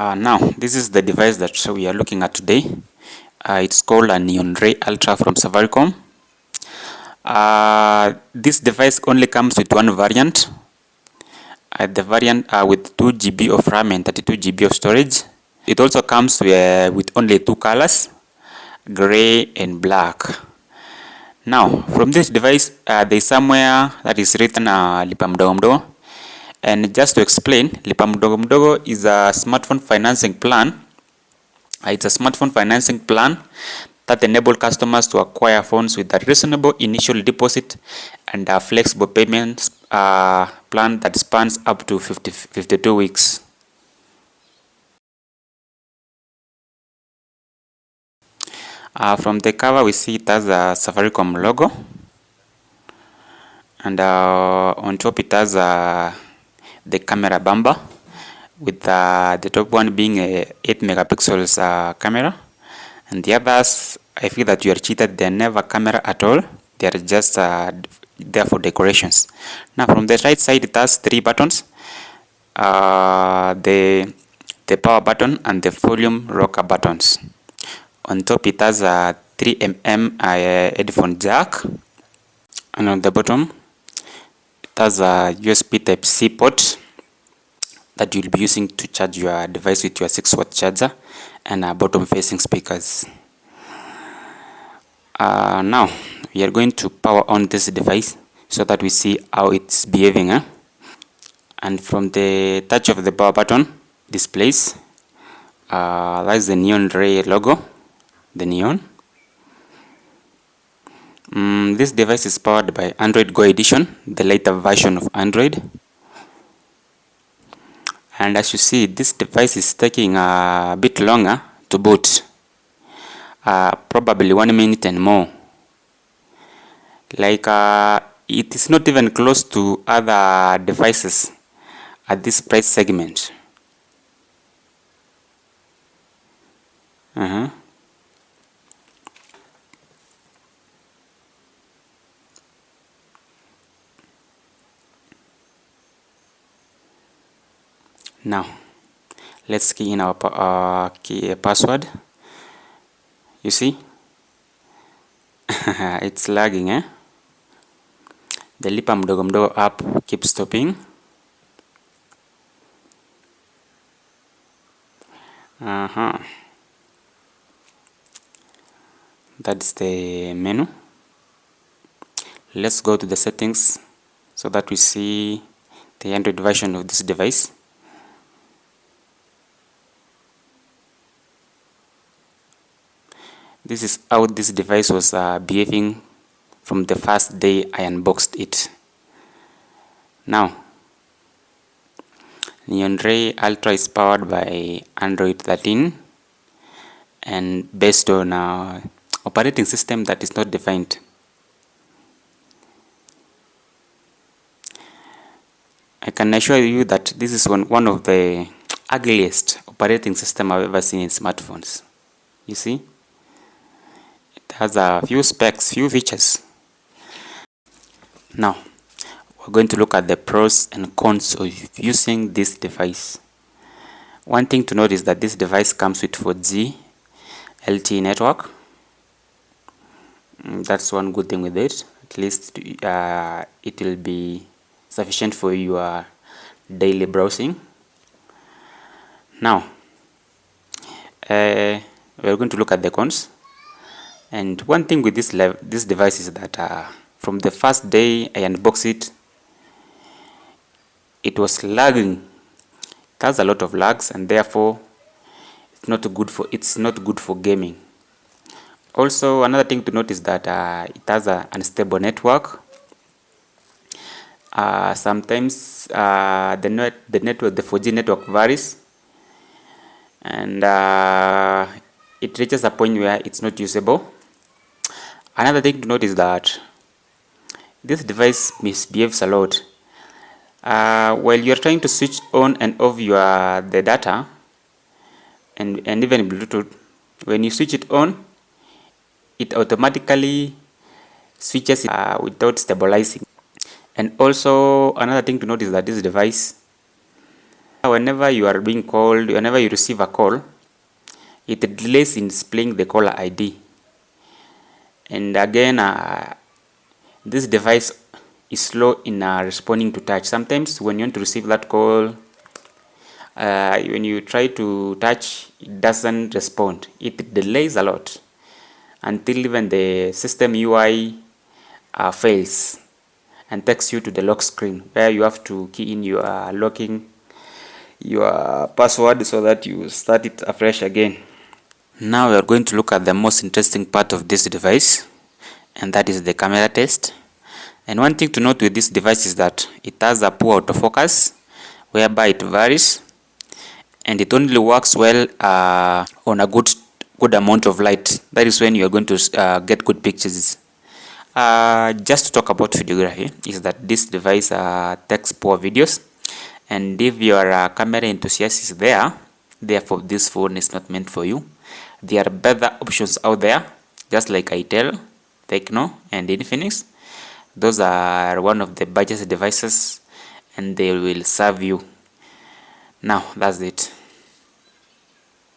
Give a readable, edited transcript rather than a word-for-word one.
Now, this is the device that we are looking at today. It's called a Neon Ray Ultra from Safaricom. This device only comes with one variant. The variant with 2 GB of RAM and 32 GB of storage. It also comes with only two colors, gray and black. Now, from this device, there's somewhere that is written Mdogo Mdogo. And just to explain, Mdogo Mdogo is a smartphone financing plan. It's a smartphone financing plan that enables customers to acquire phones with a reasonable initial deposit and a flexible payment plan that spans up to 52 weeks. From the cover, we see it has a Safaricom logo, and on top it has the camera bumper, with the top one being a 8 megapixels camera, and the others, I feel that you are cheated. They're never camera at all. They're just there for decorations. Now, from the right side, it has three buttons: the power button and the volume rocker buttons. On top, it has a 3mm headphone jack, and on the bottom, it has a USB Type-C port that you'll be using to charge your device with your 6-watt charger, and bottom-facing speakers. Now, we are going to power on this device so that we see how it's behaving. And from the touch of the power button displays, that's the Neon Ray logo, the neon. This device is powered by Android Go Edition, the later version of Android. And as you see, this device is taking a bit longer to boot, probably 1 minute and more. Like it is not even close to other devices at this price segment. Now, let's key in our password. You see, it's lagging, The Mdogo Mdogo app keeps stopping. That's the menu. Let's go to the settings so that we see the Android version of this device. This is how this device was behaving from the first day I unboxed it. Now, Neon Ray Ultra is powered by Android 13 and based on operating system that is not defined. I can assure you that this is one of the ugliest operating system I've ever seen in smartphones. You see? It has a few specs, few features. Now, we're going to look at the pros and cons of using this device. One thing to note is that this device comes with 4G LTE network. That's one good thing with it. At least it will be sufficient for your daily browsing. Now, we're going to look at the cons. And one thing with this device is that from the first day I unboxed it, it was lagging. It has a lot of lags, and therefore it's not good for gaming. Also, another thing to note is that it has an unstable network. Sometimes the 4G network varies, and it reaches a point where it's not usable. Another thing to note is that this device misbehaves a lot. While you're trying to switch on and off the data and even Bluetooth, when you switch it on, it automatically switches without stabilizing. And also, another thing to note is that this device Whenever you are being called, whenever you receive a call, it delays in displaying the caller ID. And again, this device is slow in responding to touch. Sometimes when you want to receive that call, when you try to touch, it doesn't respond. It delays a lot until even the system UI fails and takes you to the lock screen where you have to key in your locking your password so that you start it afresh again. Now we are going to look at the most interesting part of this device, and that is the camera test. And one thing to note with this device is that it has a poor autofocus whereby it varies, and it only works well on a good amount of light. That is when you are going to get good pictures. Just to talk about videography, is that this device takes poor videos, and if your camera enthusiast is there, therefore this phone is not meant for you. There are better options out there, just like Itel, Tecno, and Infinix. Those are one of the budget devices, and they will serve you. Now that's it.